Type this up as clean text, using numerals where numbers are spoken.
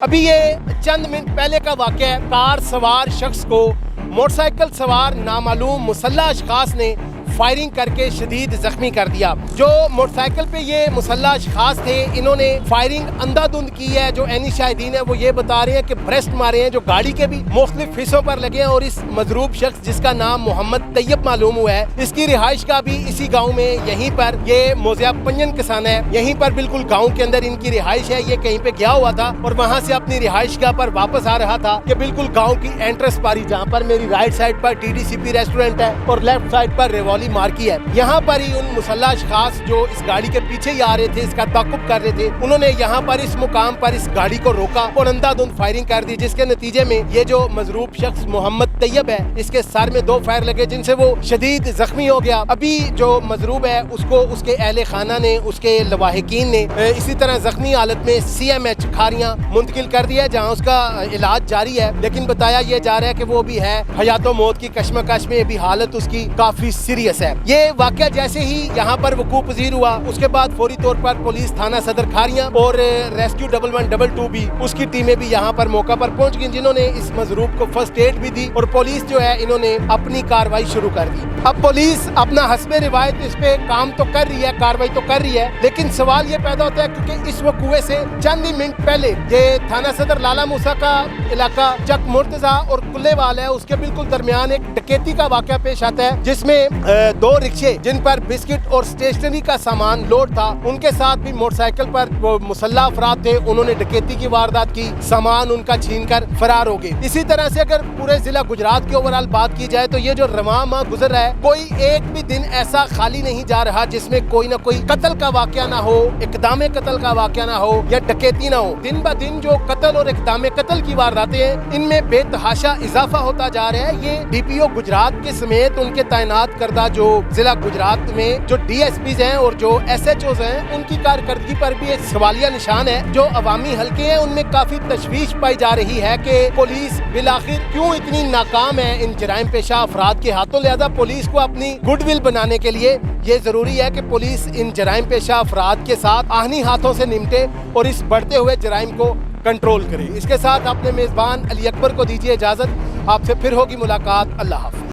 अभी ये चंद मिनट पहले का वाक़या है। कार सवार शख्स को मोटरसाइकिल सवार नामालूम मुसल्लह अशखास ने फायरिंग करके शदीद जख्मी कर दिया। जो मोटरसाइकिल पे ये मुसल्लह अशखास थे, इन्होंने फायरिंग अंधाधुंध की है। जो एनी शाहिदीन है वो ये बता रहे हैं कि ब्रेस्ट मारे हैं जो गाड़ी के भी मुख्तलिफ हिस्सों पर लगे हैं। और इस मजरूब शख्स जिसका नाम मोहम्मद तैयब मालूम हुआ है, इसकी रिहाइश का भी इसी गाँव में यहीं पर ये मोज़िया पंजन किसान है, यहीं पर बिल्कुल गाँव के अंदर इनकी रिहाइश है। ये कहीं पे गया हुआ था और वहाँ से अपनी रिहाइश का पर वापस आ रहा था कि बिल्कुल गाँव की एंट्रेंस पारी, जहाँ पर मेरी राइट साइड पर TDCP रेस्टोरेंट है और लेफ्ट साइड पर रेवाली मार्की है, यहाँ पर ही उन मुसल्लह अशखास जो इस गाड़ी के पीछे ही आ रहे थे, इसका ताक़ुब कर रहे थे, उन्होंने यहाँ पर इस मुकाम पर इस गाड़ी को रोका और अंधाधुंध फायरिंग कर दी, जिसके नतीजे में ये जो मजरूब शख्स मोहम्मद तैयब है, इसके सर में 2 फायर लगे जिनसे वो शदीद जख्मी हो गया। अभी जो मजरूब है उसको उसके अहले खाना ने, उसके लवाहिकीन ने इसी तरह जख्मी हालत में CMH खारियां मुंतकिल कर दिया है, जहाँ उसका इलाज जारी है। लेकिन बताया ये जा रहा है कि वो भी है हयातो मौत की कश्मकश में, अभी हालत उसकी काफी सीरियस है। ये वाकया जैसे ही यहाँ पर वकूअ पज़ीर हुआ, उसके बाद फौरी तौर पर पुलिस थाना सदर खारियां और रेस्क्यू 1122 भी, उसकी टीमें भी यहाँ पर मौका पर पहुंच गई, जिन्होंने इस मजरूब को फर्स्ट एड भी दी और पुलिस जो है इन्होंने अपनी कार्रवाई शुरू कर दी। अब पुलिस अपना हस्बे रिवायत इस पे काम तो कर रही है, कार्रवाई तो कर रही है, लेकिन सवाल ये पैदा होता है क्योंकि इस वकूए से चंद ही मिनट पहले ये थाना सदर लाला मूसा का इलाका चक मुर्तजा और कुल्लेवाल है, उसके बिल्कुल दरमियान एक डकैती का वाकया पेश आता है, जिसमें 2 रिक्शे जिन पर बिस्किट और स्टेशनरी का सामान लोड था, उनके साथ भी मोटरसाइकिल पर वो मुसल्लह अफराद थे, उन्होंने डकैती की वारदात की, सामान उनका छीनकर फरार हो गए। इसी तरह से अगर पूरे जिला गुजरात की ओवरऑल बात की जाए तो ये जो रवां माह गुजर रहा है, कोई एक भी दिन ऐसा खाली नहीं जा रहा जिसमें कोई ना कोई कत्ल का वाकया ना हो, इक़दाम कत्ल का वाकया ना हो या डकैती ना हो। दिन ब दिन जो कत्ल और इक़दाम कत्ल की वारदातें हैं, इनमें बेतहाशा इजाफा होता जा रहा है। ये DPO गुजरात के समेत उनके तैनात करदा जो जिला गुजरात में जो DSPs हैं और जो SHOs हैं, उनकी कारकर्दगी पर भी एक सवालिया निशान है। जो अवामी हल्के हैं उनमें काफी तशवीश पाई जा रही है कि पुलिस बिलाखिर क्यों इतनी नाकाम है इन जराइम पेशा अफराद के हाथों। लिहाजा पुलिस को अपनी गुडविल बनाने के लिए ये जरूरी है कि पुलिस इन जराइम पेशा अफराद के साथ आहनी हाथों से निपटे और इस बढ़ते हुए जराइम को कंट्रोल करे। इसके साथ अपने मेजबान अली अकबर को दीजिए इजाजत, आपसे फिर होगी मुलाकात। अल्लाह हाफ़िज़।